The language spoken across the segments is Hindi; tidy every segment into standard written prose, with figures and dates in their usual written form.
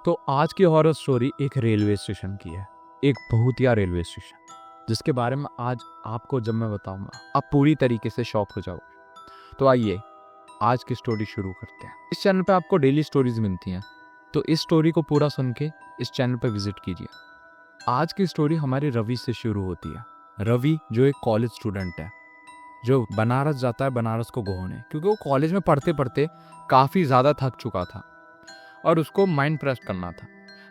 तो आज की हॉरर स्टोरी एक रेलवे स्टेशन की है, एक भूतिया रेलवे स्टेशन, जिसके बारे में आज आपको जब मैं बताऊंगा आप पूरी तरीके से शॉक हो जाओगे। तो आइए आज की स्टोरी शुरू करते हैं। इस चैनल पे आपको डेली स्टोरीज मिलती हैं, तो इस स्टोरी को पूरा सुन के इस चैनल पे विजिट कीजिए। आज की स्टोरी हमारी रवि से शुरू होती है। रवि जो एक कॉलेज स्टूडेंट है, जो बनारस जाता है बनारस को घूमने, क्योंकि वो कॉलेज में पढ़ते पढ़ते काफ़ी ज़्यादा थक चुका था और उसको माइंड फ्रेश करना था।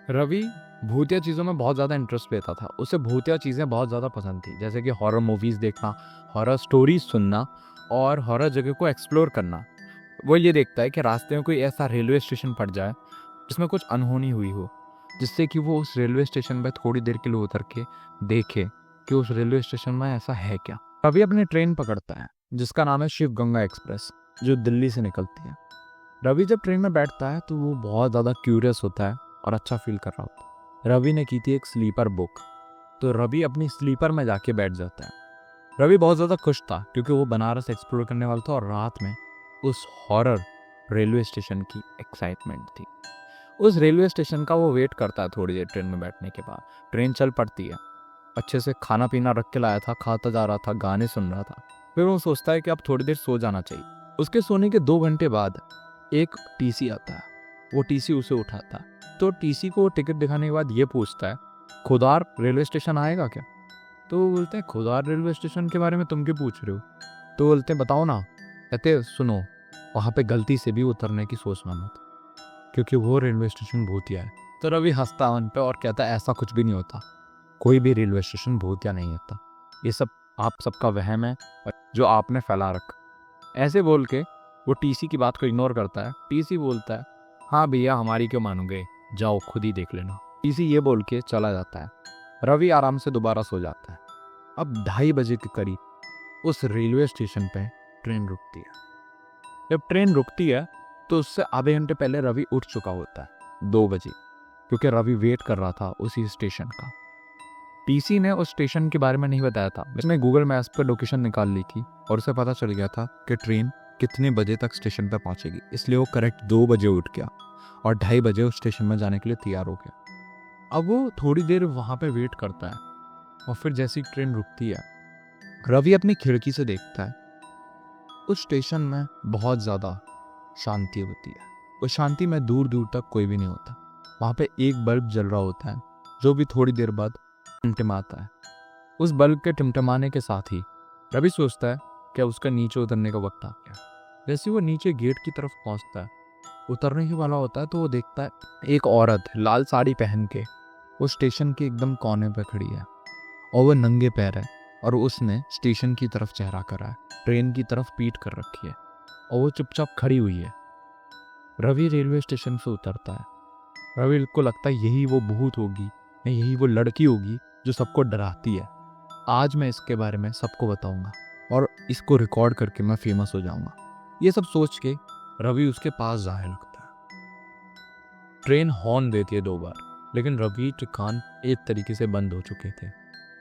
रवि भूतिया चीज़ों में बहुत ज़्यादा इंटरेस्ट लेता था, उसे भूतिया चीज़ें बहुत ज़्यादा पसंद थी, जैसे कि हॉरर मूवीज़ देखना, हॉरर स्टोरीज सुनना और हॉरर जगह को एक्सप्लोर करना। वो ये देखता है कि रास्ते में कोई ऐसा रेलवे स्टेशन पड़ जाए जिसमें कुछ अनहोनी हुई हो, जिससे कि वो उस रेलवे स्टेशन पर थोड़ी देर के लिए उतर के देखे कि उस रेलवे स्टेशन में ऐसा है क्या। रवि अपनी ट्रेन पकड़ता है जिसका नाम है शिव गंगा एक्सप्रेस, जो दिल्ली से निकलती है। रवि जब ट्रेन में बैठता है तो वो बहुत ज़्यादा क्यूरियस होता है और अच्छा फील कर रहा होता है। रवि ने की थी एक स्लीपर बुक, तो रवि अपनी स्लीपर में जाके बैठ जाता है। रवि बहुत ज़्यादा खुश था क्योंकि वो बनारस एक्सप्लोर करने वाला था और रात में उस हॉरर रेलवे स्टेशन की एक्साइटमेंट थी। उस रेलवे स्टेशन का वो वेट करता है। थोड़ी देर ट्रेन में बैठने के बाद ट्रेन चल पड़ती है। अच्छे से खाना पीना रख के लाया था, खाता जा रहा था, गाने सुन रहा था। फिर वो सोचता है कि अब थोड़ी देर सो जाना चाहिए। उसके सोने के 2 घंटे बाद एक टीसी आता है। वो टीसी उसे उठाता है, तो टीसी को टिकट दिखाने के बाद ये पूछता है, खुदार रेलवे स्टेशन आएगा क्या? तो वो बोलते हैं, खुदार रेलवे स्टेशन के बारे में तुम क्यों पूछ रहे हो? तो बोलते हैं, बताओ ना। कहते सुनो, वहाँ पे गलती से भी उतरने की सोचना मत, क्योंकि वो रेलवे स्टेशन भूतिया है। तो रवि हंसता उन पे और कहता है, ऐसा कुछ भी नहीं होता, कोई भी रेलवे स्टेशन भूतिया नहीं होता, ये सब आप सबका वहम है जो आपने फैला रखा। ऐसे बोल के वो टीसी की बात को इग्नोर करता है। टीसी बोलता है, हाँ भैया हमारी क्यों मानोगे, जाओ खुद ही देख लेना। टीसी ये बोल के चला जाता है। रवि आराम से दोबारा सो जाता है। अब 2:30 बजे के करीब उस रेलवे स्टेशन पे ट्रेन रुकती है। जब ट्रेन रुकती है तो उससे आधे घंटे पहले रवि उठ चुका होता है, 2 बजे, क्योंकि रवि वेट कर रहा था उसी स्टेशन का। टीसी ने उस स्टेशन के बारे में नहीं बताया था। उसने गूगल मैप्स पर लोकेशन निकाल ली थी और उसे पता चल गया था कि ट्रेन कितने बजे तक स्टेशन पर पहुंचेगी, इसलिए वो करेक्ट 2 बजे उठ गया और 2:30 बजे उस स्टेशन में जाने के लिए तैयार हो गया। अब वो थोड़ी देर वहाँ पे वेट करता है और फिर जैसी ट्रेन रुकती है, रवि अपनी खिड़की से देखता है उस स्टेशन में बहुत ज़्यादा शांति होती है। उस शांति में दूर दूर तक कोई भी नहीं होता। वहाँ पे एक बल्ब जल रहा होता है जो भी थोड़ी देर बाद टिमटिमाता है। उस बल्ब के टिमटिमाने के साथ ही रवि सोचता है कि उसका नीचे उतरने का वक्त आ गया। जैसे वो नीचे गेट की तरफ पहुंचता है, उतरने ही वाला होता है, तो वो देखता है एक औरत लाल साड़ी पहन के वो स्टेशन के एकदम कोने पे खड़ी है और वो नंगे पैर है और उसने स्टेशन की तरफ चेहरा करा है, ट्रेन की तरफ पीठ कर रखी है और वो चुपचाप खड़ी हुई है। रवि रेलवे स्टेशन से उतरता है। रवि को लगता है यही वो भूत होगी, यही वो लड़की होगी जो सबको डराती है। आज मैं इसके बारे में सबको बताऊंगा और इसको रिकॉर्ड करके मैं फेमस हो जाऊंगा। ये सब सोच के रवि उसके पास जाने लगता है। ट्रेन हॉर्न देती है 2 बार, लेकिन रवि के कान एक तरीके से बंद हो चुके थे।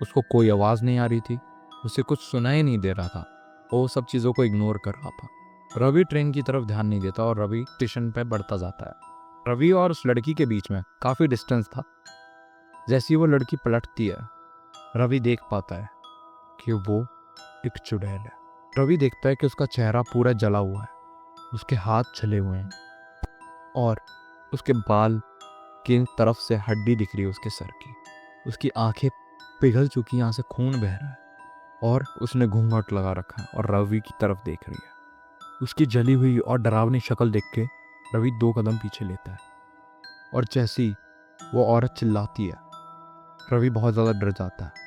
उसको कोई आवाज़ नहीं आ रही थी, उसे कुछ सुनाई नहीं दे रहा था, वो सब चीज़ों को इग्नोर कर रहा था। रवि ट्रेन की तरफ ध्यान नहीं देता और रवि स्टेशन पर बढ़ता जाता है। रवि और उस लड़की के बीच में काफ़ी डिस्टेंस था। जैसी वो लड़की पलटती है, रवि देख पाता है कि वो एक चुड़ैल है। रवि देखता है कि उसका चेहरा पूरा जला हुआ है, उसके हाथ छले हुए हैं और उसके बाल की तरफ से हड्डी दिख रही है उसके सर की। उसकी आंखें पिघल चुकी, यहाँ से खून बह रहा है और उसने घूंघट लगा रखा है और रवि की तरफ देख रही है। उसकी जली हुई और डरावनी शक्ल देख के रवि 2 कदम पीछे लेता है और जैसी वो औरत चिल्लाती है, रवि बहुत ज़्यादा डर जाता है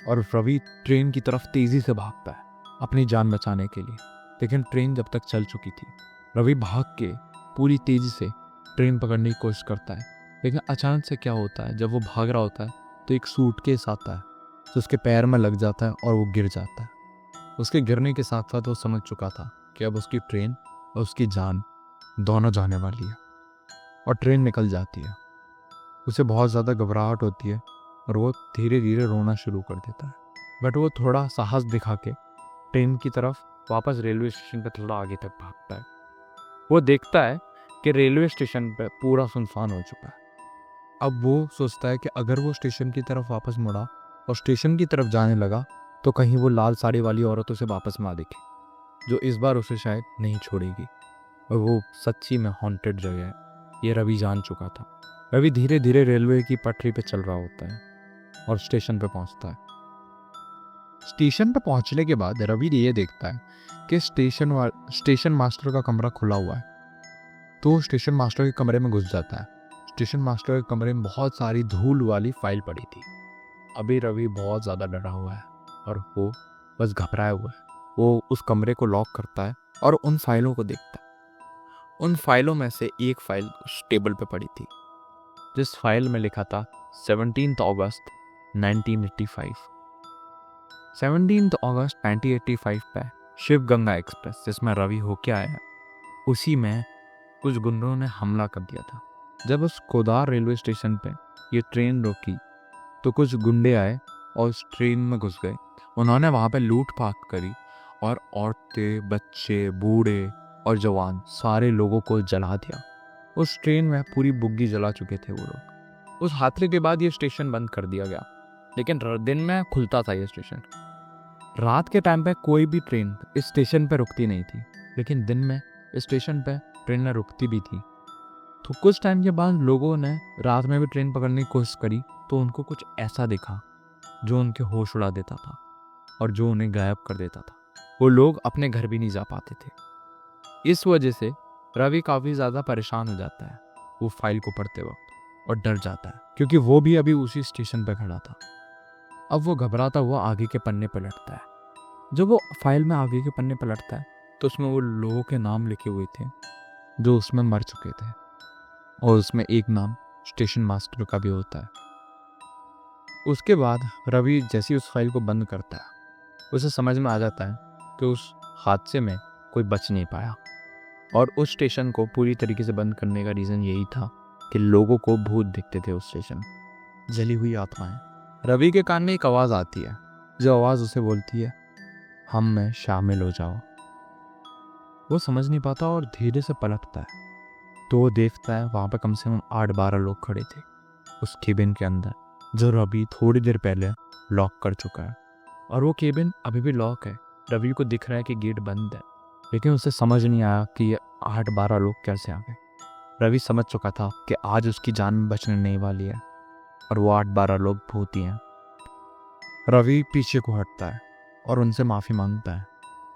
और रवि ट्रेन की तरफ तेज़ी से भागता है अपनी जान बचाने के लिए। लेकिन ट्रेन जब तक चल चुकी थी, रवि भाग के पूरी तेज़ी से ट्रेन पकड़ने की कोशिश करता है। लेकिन अचानक से क्या होता है, जब वो भाग रहा होता है तो एक सूटकेस आता है जो उसके पैर में लग जाता है और वो गिर जाता है। उसके गिरने के साथ साथ वो समझ चुका था कि अब उसकी ट्रेन और उसकी जान दोनों जाने वाली है और ट्रेन निकल जाती है। उसे बहुत ज़्यादा घबराहट होती है और वो धीरे धीरे रोना शुरू कर देता है। बट वो थोड़ा साहस दिखा के ट्रेन की तरफ वापस रेलवे स्टेशन पर थोड़ा आगे तक भागता है। वो देखता है कि रेलवे स्टेशन पर पूरा सुनसान हो चुका है। अब वो सोचता है कि अगर वो स्टेशन की तरफ वापस मुड़ा और स्टेशन की तरफ जाने लगा तो कहीं वो लाल साड़ी वाली औरत उसे वापस ना दिखे, जो इस बार उसे शायद नहीं छोड़ेगी। और वो सच्ची में हॉन्टेड जगह है, ये रवि जान चुका था। रवि धीरे धीरे रेलवे की पटरी पे चल रहा होता है और स्टेशन पे पहुंचता है। स्टेशन पे पहुंचने के बाद रवि ये देखता है कि स्टेशन मास्टर का कमरा खुला हुआ है। तो स्टेशन मास्टर के कमरे में घुस जाता है। स्टेशन मास्टर के कमरे में बहुत सारी धूल वाली फाइल पड़ी थी। अभी रवि बहुत ज़्यादा डरा हुआ है और वो बस घबराया हुआ है। वो उस कमरे को लॉक करता है और उन फाइलों को देखता है। उन फाइलों में से एक फाइल उस टेबल पे पड़ी थी, जिस फाइल में लिखा था 17 अगस्त 1985। 17 अगस्त 1985 पे शिव गंगा एक्सप्रेस, जिसमें रवि होके आया है, उसी में कुछ गुंडों ने हमला कर दिया था। जब उस कोदार रेलवे स्टेशन पे ये ट्रेन रुकी तो कुछ गुंडे आए और उस ट्रेन में घुस गए। उन्होंने वहाँ पे लूटपाट करी और औरतें, बच्चे, बूढ़े और जवान सारे लोगों को जला दिया। उस ट्रेन में पूरी बुग्गी जला चुके थे वो लोग। उस हादसे के बाद ये स्टेशन बंद कर दिया गया, लेकिन दिन में खुलता था ये स्टेशन। रात के टाइम पे कोई भी ट्रेन इस स्टेशन पे रुकती नहीं थी, लेकिन दिन में इस स्टेशन पे ट्रेनें रुकती भी थी। तो कुछ टाइम के बाद लोगों ने रात में भी ट्रेन पकड़ने की कोशिश करी तो उनको कुछ ऐसा दिखा जो उनके होश उड़ा देता था और जो उन्हें गायब कर देता था। वो लोग अपने घर भी नहीं जा पाते थे। इस वजह से रवि काफ़ी ज़्यादा परेशान हो जाता है वो फाइल को पढ़ते वक्त और डर जाता है, क्योंकि वो भी अभी उसी स्टेशन पर खड़ा था। अब वो घबराता हुआ आगे के पन्ने पलटता है। जब वो फाइल में आगे के पन्ने पलटता है तो उसमें वो लोगों के नाम लिखे हुए थे जो उसमें मर चुके थे, और उसमें एक नाम स्टेशन मास्टर का भी होता है। उसके बाद रवि जैसे ही उस फाइल को बंद करता है, उसे समझ में आ जाता है कि उस हादसे में कोई बच नहीं पाया, और उस स्टेशन को पूरी तरीके से बंद करने का रीज़न यही था कि लोगों को भूत दिखते थे उस स्टेशन, जली हुई आत्माएं। रवि के कान में एक आवाज़ आती है, जो आवाज़ उसे बोलती है, हम में शामिल हो जाओ। वो समझ नहीं पाता और धीरे से पलटता है तो वो देखता है वहाँ पे कम से कम 8-12 लोग खड़े थे उस केबिन के अंदर, जो रवि थोड़ी देर पहले लॉक कर चुका है। और वो केबिन अभी भी लॉक है। रवि को दिख रहा है कि गेट बंद है, लेकिन उसे समझ नहीं आया कि ये 8-12 लोग कैसे आ गए। रवि समझ चुका था कि आज उसकी जान बचने नहीं वाली है और वो 8-12 लोग भूत ही हैं। रवि पीछे को हटता है और उनसे माफ़ी मांगता है।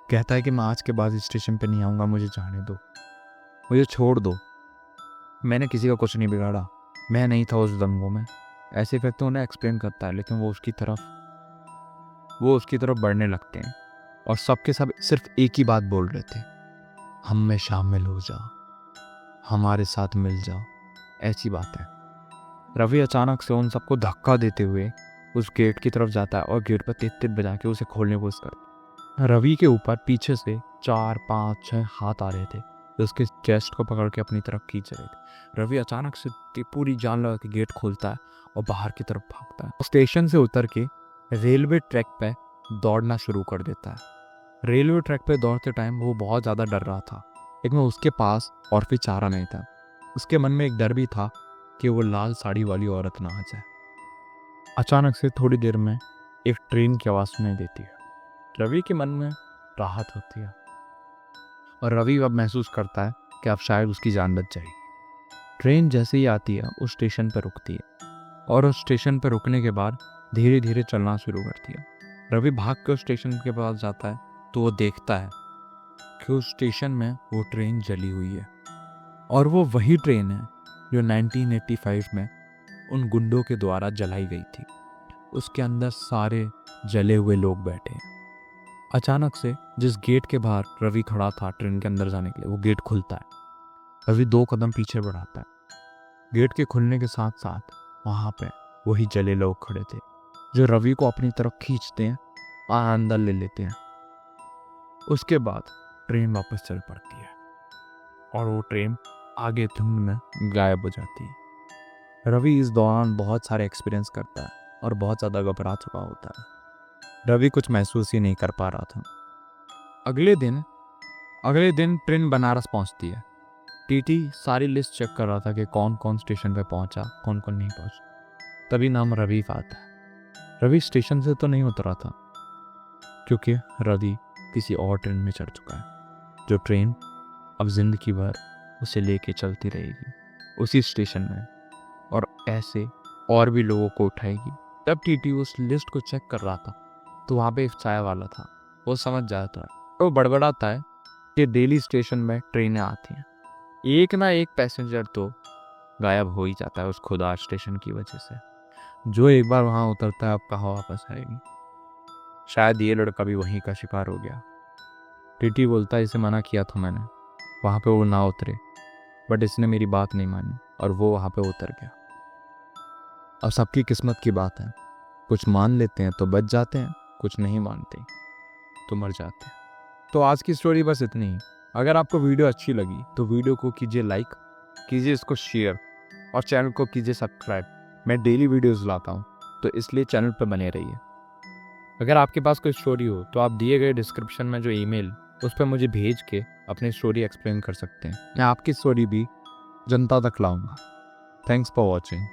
कहता है कि मैं आज के बाद इस स्टेशन पे नहीं आऊँगा, मुझे जाने दो, मुझे छोड़ दो, मैंने किसी का कुछ नहीं बिगाड़ा, मैं नहीं था उस दंगों में। ऐसे करके उन्हें एक्सप्लेन करता है, लेकिन वो उसकी तरफ बढ़ने लगते हैं और सबके सब सिर्फ एक ही बात बोल रहे थे, हम में शामिल हो जाओ, हमारे साथ मिल जाओ, ऐसी बात है। रवि अचानक से उन सबको धक्का देते हुए उस गेट की तरफ जाता है और गेट पर तित बजा के उसे खोलने की कोशिश करता है। रवि के ऊपर पीछे से 4-5-6 हाथ आ रहे थे जो उसके चेस्ट को पकड़ के अपनी तरफ खींच रहे थे। रवि अचानक से पूरी जान लगा के गेट खोलता है और बाहर की तरफ भागता है। स्टेशन से उतर के रेलवे ट्रैक पे दौड़ना शुरू कर देता है। रेलवे ट्रैक पे दौड़ते टाइम वो बहुत ज़्यादा डर रहा था, लेकिन उसके पास और भी चारा नहीं था। उसके मन में एक डर भी था कि वो लाल साड़ी वाली औरत ना आ जाए। अचानक से थोड़ी देर में एक ट्रेन की आवाज़ सुनाई देती है। रवि के मन में राहत होती है और रवि अब महसूस करता है कि अब शायद उसकी जान बच जाएगी। ट्रेन जैसे ही आती है उस स्टेशन पर रुकती है और उस स्टेशन पर रुकने के बाद धीरे धीरे चलना शुरू करती है। रवि भाग के उस स्टेशन के पास जाता है तो वो देखता है कि उस स्टेशन में वो ट्रेन जली हुई है, और वो वही ट्रेन है जो 1985 में उन गुंडों के द्वारा जलाई गई थी। उसके अंदर सारे जले हुए लोग बैठे हैं। अचानक से जिस गेट के बाहर रवि खड़ा था ट्रेन के अंदर जाने के लिए, वो गेट खुलता है। रवि 2 कदम पीछे बढ़ाता है। गेट के खुलने के साथ साथ वहाँ पे वही जले लोग खड़े थे जो रवि को अपनी तरफ खींचते हैं और अंदर ले लेते हैं। उसके बाद ट्रेन वापस चल पड़ती है और वो ट्रेन आगे धुंध में गायब हो जाती है। रवि इस दौरान बहुत सारे एक्सपीरियंस करता है और बहुत ज़्यादा घबरा चुका होता है। रवि कुछ महसूस ही नहीं कर पा रहा था। अगले दिन ट्रेन बनारस पहुंचती है। टीटी सारी लिस्ट चेक कर रहा था कि कौन कौन स्टेशन पे पहुंचा, कौन कौन नहीं पहुंचा। तभी नाम रवि का आता है। रवि स्टेशन से तो नहीं उतरा था, क्योंकि रवि किसी और ट्रेन में चढ़ चुका है, जो ट्रेन अब जिंदगी भर उसे लेके चलती रहेगी उसी स्टेशन में, और ऐसे और भी लोगों को उठाएगी। तब टीटी उस लिस्ट को चेक कर रहा था तो वहाँ पे एक चाय वाला था। वो समझ जाता है, वो बड़बड़ाता है कि डेली स्टेशन में ट्रेनें आती हैं, एक ना एक पैसेंजर तो गायब हो ही जाता है उस खुदा स्टेशन की वजह से। जो एक बार वहाँ उतरता है अब कहाँ वापस आएगी। शायद ये लड़का भी वहीं का शिकार हो गया। टीटी बोलता है, इसे मना किया था मैंने वहाँ पे वो ना उतरे, बट इसने मेरी बात नहीं मानी और वो वहाँ पे उतर गया। अब सबकी किस्मत की बात है, कुछ मान लेते हैं तो बच जाते हैं, कुछ नहीं मानते तो मर जाते हैं। तो आज की स्टोरी बस इतनी ही। अगर आपको वीडियो अच्छी लगी तो वीडियो को कीजिए लाइक, कीजिए इसको शेयर और चैनल को कीजिए सब्सक्राइब। मैं डेली वीडियोस लाता हूँ तो इसलिए चैनल पर बने रहिए। अगर आपके पास कोई स्टोरी हो तो आप दिए गए डिस्क्रिप्शन में जो ईमेल उस पर मुझे भेज के अपनी स्टोरी एक्सप्लेन कर सकते हैं। मैं आपकी स्टोरी भी जनता तक लाऊंगा। Thanks for watching.